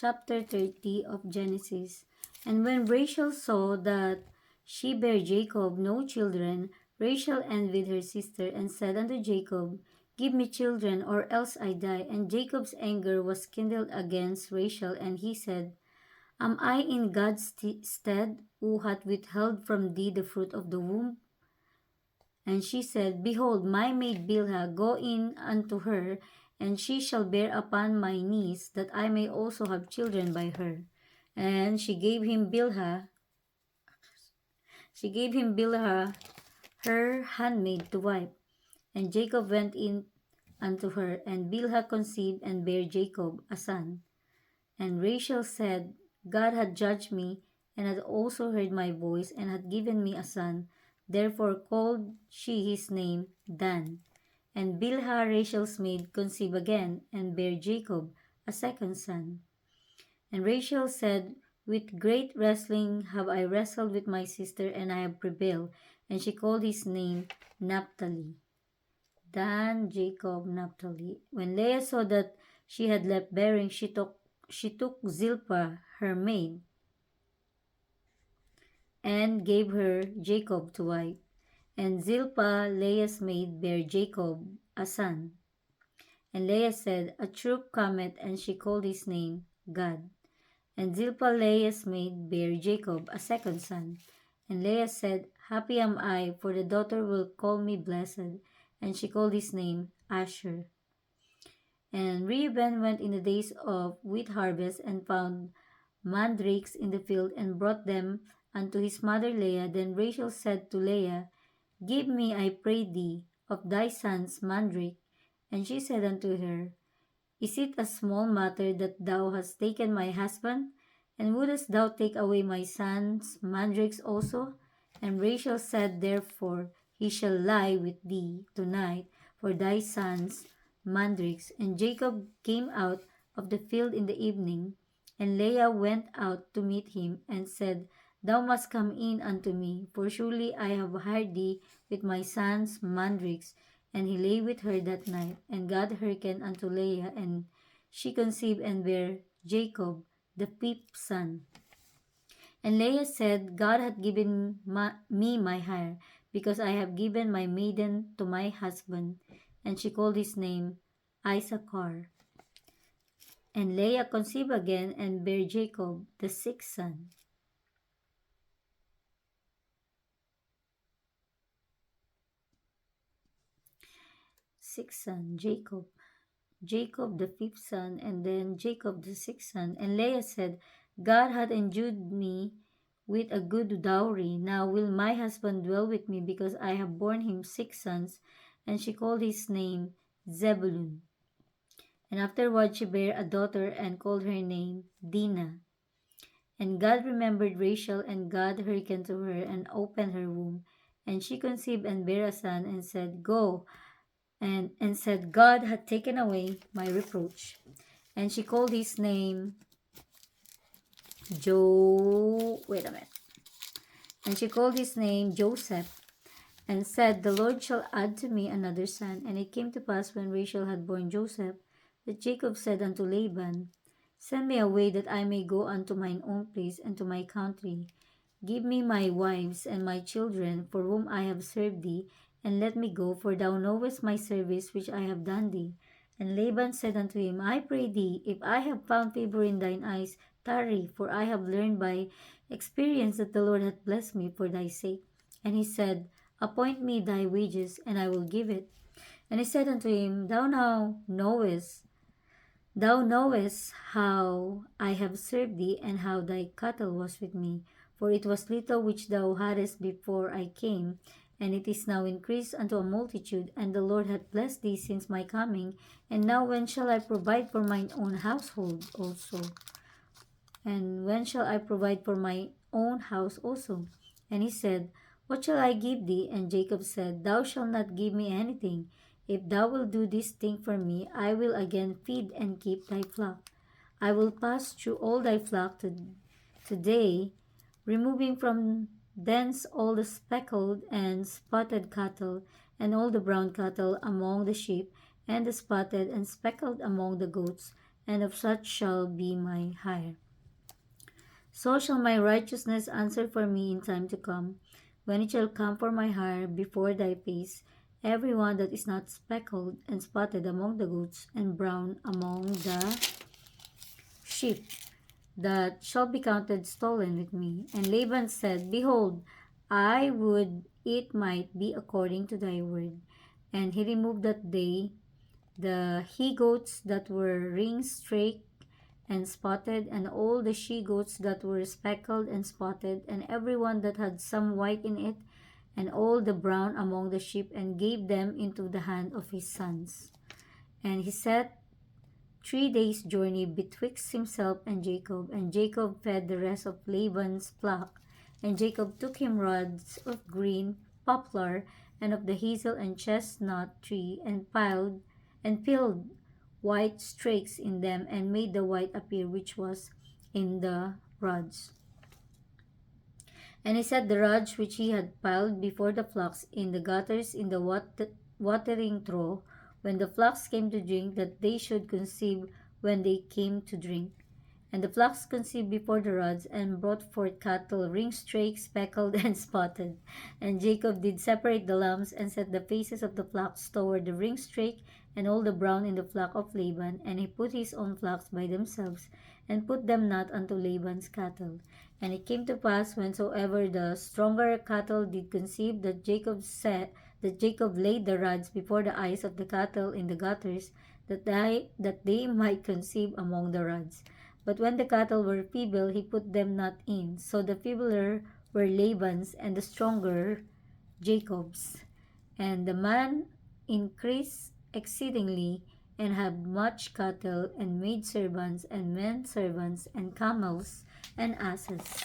chapter 30 of Genesis. And when Rachel saw that she bare Jacob no children, Rachel envied her sister and said unto Jacob, Give me children, or else I die. And Jacob's anger was kindled against Rachel, and he said, Am I in God's stead, who hath withheld from thee the fruit of the womb? And she said, Behold, my maid Bilhah, go in unto her, and she shall bear upon my knees, that I may also have children by her. And she gave him Bilhah, her handmaid, to wife. And Jacob went in unto her, and Bilhah conceived and bare Jacob a son. And Rachel said, God had judged me, and had also heard my voice, and had given me a son. Therefore called she his name Dan. And Bilhah, Rachel's maid, conceived again, and bare Jacob a second son. And Rachel said, With great wrestling have I wrestled with my sister, and I have prevailed. And she called his name Naphtali. Dan, Jacob, Naphtali. When Leah saw that she had left bearing, she took Zilpah, her maid, and gave her Jacob to wife. And Zilpah, Leah's maid, bare Jacob a son. And Leah said, A troop cometh, and she called his name Gad. And Zilpah, Leah's maid, bare Jacob a second son. And Leah said, Happy am I, for the daughter will call me blessed. And she called his name Asher. And Reuben went in the days of wheat harvest, and found mandrakes in the field, and brought them unto his mother Leah. Then Rachel said to Leah, Give me, I pray thee, of thy son's mandrake. And she said unto her, Is it a small matter that thou hast taken my husband? And wouldest thou take away my son's mandrakes also? And Rachel said, Therefore he shall lie with thee tonight for thy son's mandrakes. And Jacob came out of the field in the evening, and Leah went out to meet him, and said, Thou must come in unto me, for surely I have hired thee with my son's mandrakes. And he lay with her that night. And God hearkened unto Leah, and she conceived and bare Jacob the fifth son. And Leah said, God hath given me my hire, because I have given my maiden to my husband. And she called his name Issachar. And Leah conceived again, and bare Jacob the sixth son. Jacob. Jacob the fifth son, and then Jacob the sixth son. And Leah said, God hath endued me with a good dowry. Now will my husband dwell with me, because I have borne him six sons. And she called his name Zebulun. And afterward she bare a daughter, and called her name Dinah. And God remembered Rachel, and God hearkened to her, and opened her womb. And she conceived and bare a son, and said, Go, and said, God hath taken away my reproach. And she called his name And she called his name Joseph, and said, The Lord shall add to me another son. And it came to pass, when Rachel had borne Joseph, that Jacob said unto Laban, Send me away, that I may go unto mine own place and to my country. Give me my wives and my children, for whom I have served thee, and let me go, for thou knowest my service which I have done thee. And Laban said unto him, I pray thee, if I have found favor in thine eyes, tarry, for I have learned by experience that the Lord hath blessed me for thy sake. And he said, Appoint me thy wages, and I will give it. And he said unto him, Thou knowest how I have served thee, and how thy cattle was with me. For it was little which thou hadst before I came, and it is now increased unto a multitude, and the Lord hath blessed thee since my coming. And now when shall I provide for mine own household also? And when shall I provide for my own house also? And he said, What shall I give thee? And Jacob said, Thou shalt not give me anything. If thou wilt do this thing for me, I will again feed and keep thy flock. I will pass through all thy flock today, removing from thence all the speckled and spotted cattle, and all the brown cattle among the sheep, and the spotted and speckled among the goats. and of such shall be my hire. So shall my righteousness answer for me in time to come, when it shall come for my hire before thy face, every one that is not speckled and spotted among the goats, and brown among the sheep, that shall be counted stolen with me. And Laban said, Behold, I would it might be according to thy word. And he removed that day the he goats that were ring streaked and spotted, and all the she goats that were speckled and spotted, and every one that had some white in it, and all the brown among the sheep, and gave them into the hand of his sons. And he set 3 days' journey betwixt himself and Jacob fed the rest of Laban's flock. And Jacob took him rods of green poplar and of the hazel and chestnut tree, and piled and peeled white streaks in them, and made the white appear which was in the rods. And he set the rods which he had piled before the flocks in the gutters in the watering trough, when the flocks came to drink, that they should conceive when they came to drink. And the flocks conceived before the rods, and brought forth cattle ring-streaked, speckled, and spotted. And Jacob did separate the lambs, and set the faces of the flocks toward the ring-streaked, and all the brown in the flock of Laban. And he put his own flocks by themselves, and put them not unto Laban's cattle. And it came to pass, whensoever the stronger cattle did conceive, that Jacob laid the rods before the eyes of the cattle in the gutters, that they might conceive among the rods. But when the cattle were feeble, he put them not in. So the feebler were Laban's, and the stronger Jacob's. And the man increased exceedingly, and had much cattle, and maid servants, and men servants, and camels, and asses.